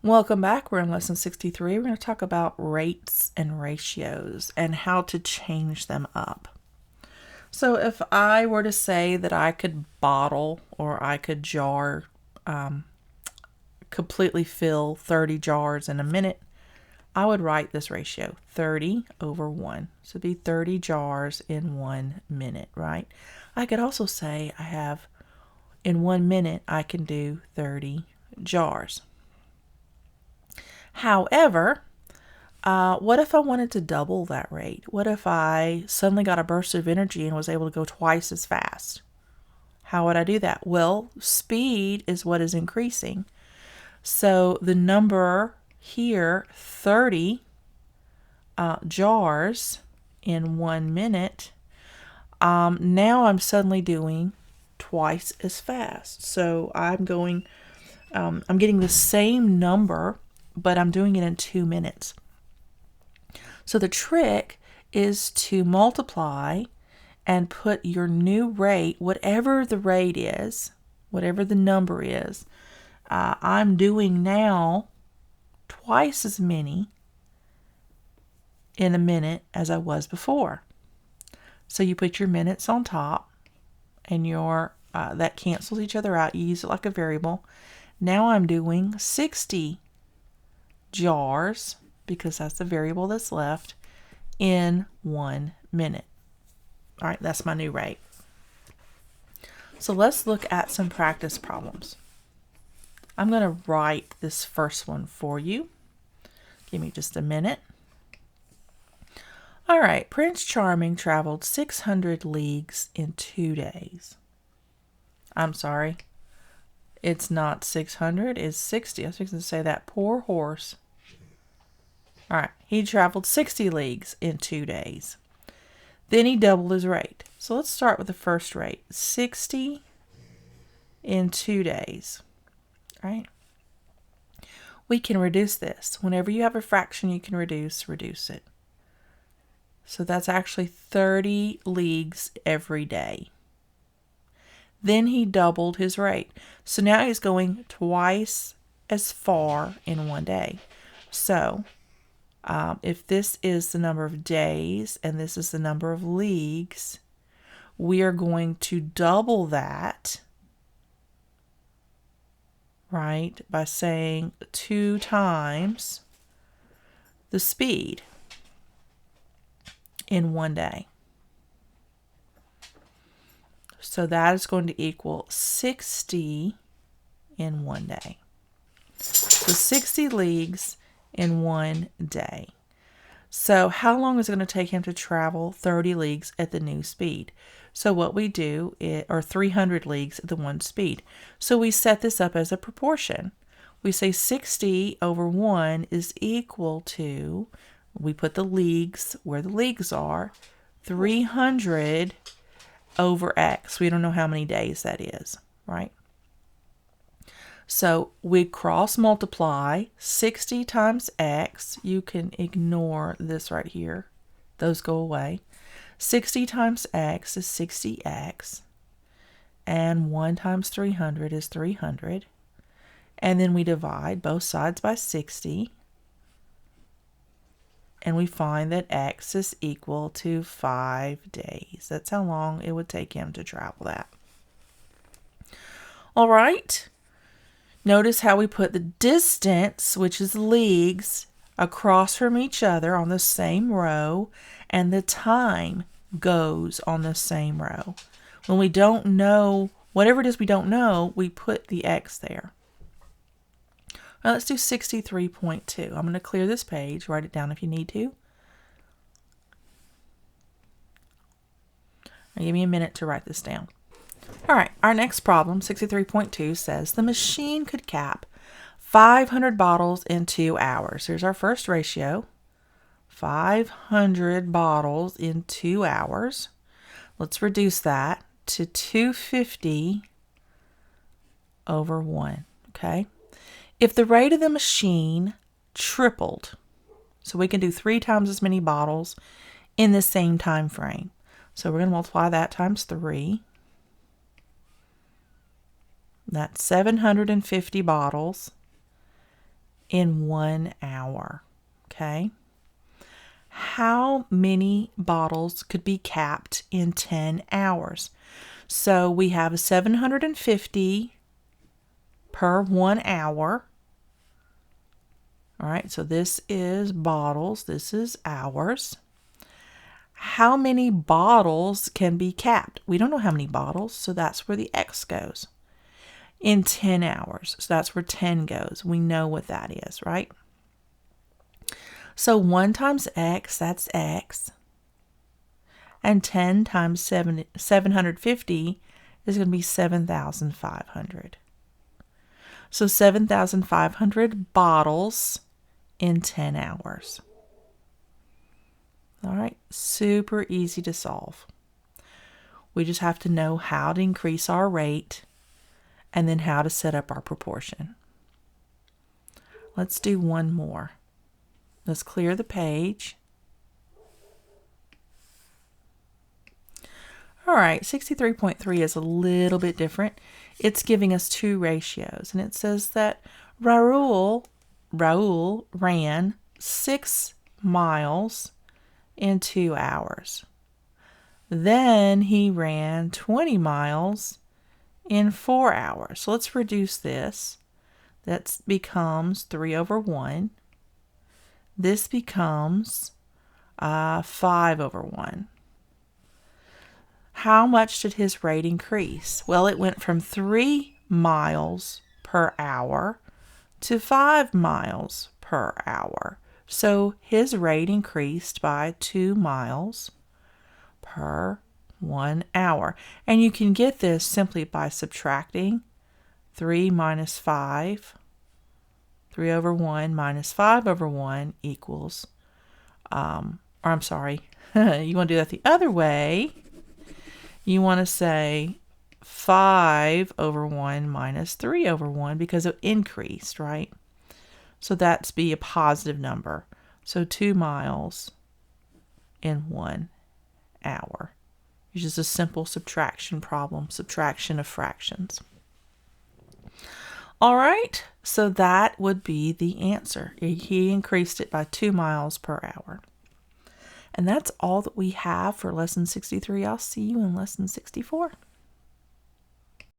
Welcome back. We're in lesson 63. We're going to talk about rates and ratios and how to change them up. So if I were to say that I could bottle or I could jar, completely fill 30 jars in a minute, I would write this ratio, 30 over 1. So it'd be 30 jars in 1 minute, right? I could also say in 1 minute, I can do 30 jars. However, what if I wanted to double that rate? What if I suddenly got a burst of energy and was able to go twice as fast? How would I do that? Well, speed is what is increasing. So the number here, 30 jars in 1 minute, now I'm suddenly doing twice as fast. So I'm getting the same number, but I'm doing it in 2 minutes. So the trick is to multiply and put your new rate, whatever the rate is, whatever the number is, I'm doing now twice as many in a minute as I was before. So you put your minutes on top, and that cancels each other out. You use it like a variable. Now I'm doing 60 jars, because that's the variable that's left, in 1 minute. All right, that's my new rate. So let's look at some practice problems. I'm going to write this first one for you. Give me just a minute. All right, Prince Charming traveled 600 leagues in 2 days. I'm sorry, it's not 600, it's 60. I was fixing to say that poor horse. All right, he traveled 60 leagues in 2 days. Then he doubled his rate. So let's start with the first rate, 60 in 2 days. All right. We can reduce this. Whenever you have a fraction you can reduce it. So that's actually 30 leagues every day. Then he doubled his rate. So now he's going twice as far in 1 day. So if this is the number of days and this is the number of leagues, we are going to double that, right, by saying 2 times the speed in 1 day. So that is going to equal 60 in 1 day. So 60 leagues in 1 day. So how long is it going to take him to travel 30 leagues at the new speed? So what we do is, or 300 leagues at the one speed. So we set this up as a proportion. We say 60 over 1 is equal to, we put the leagues where the leagues are, 300 over x. We don't know how many days that is, right? So we cross multiply 60 times x. You can ignore this right here. Those go away. 60 times x is 60x. And 1 times 300 is 300. And then we divide both sides by 60. And we find that x is equal to 5 days. That's how long it would take him to travel that. All right. Notice how we put the distance, which is leagues, across from each other on the same row, and the time goes on the same row. When we don't know, whatever it is we don't know, we put the x there. Now let's do 63.2. I'm going to clear this page. Write it down if you need to. Now give me a minute to write this down. All right, our next problem, 63.2, says the machine could cap 500 bottles in 2 hours. Here's our first ratio, 500 bottles in 2 hours. Let's reduce that to 250 over 1, okay? If the rate of the machine tripled, so we can do 3 times as many bottles in the same time frame. So we're going to multiply that times 3. That's 750 bottles in 1 hour. Okay. How many bottles could be capped in 10 hours? So we have 750 per 1 hour. All right, so this is bottles, this is hours. How many bottles can be capped? We don't know how many bottles, so that's where the X goes. In 10 hours, so that's where 10 goes. We know what that is, right? So 1 times X, that's X. And 10 times 750 is going to be 7,500. So 7,500 bottles in 10 hours. All right, super easy to solve. We just have to know how to increase our rate and then how to set up our proportion. Let's do one more. Let's clear the page. All right, 63.3 is a little bit different. It's giving us 2 ratios, and it says that Raul ran 6 miles in 2 hours. Then he ran 20 miles in 4 hours. So let's reduce this. That becomes 3 over 1. This becomes 5 over 1. How much did his rate increase? Well, it went from 3 miles per hour to 5 miles per hour. So his rate increased by 2 miles per 1 hour. And you can get this simply by subtracting 3 minus 5. 3 over 1 minus 5 over 1 equals, you want to do that the other way. You want to say 5 over 1 minus 3 over 1 because it increased, right? So that's be a positive number. So 2 miles in 1 hour. It's just a simple subtraction problem, subtraction of fractions. All right, so that would be the answer. He increased it by 2 miles per hour. And that's all that we have for Lesson 63. I'll see you in Lesson 64.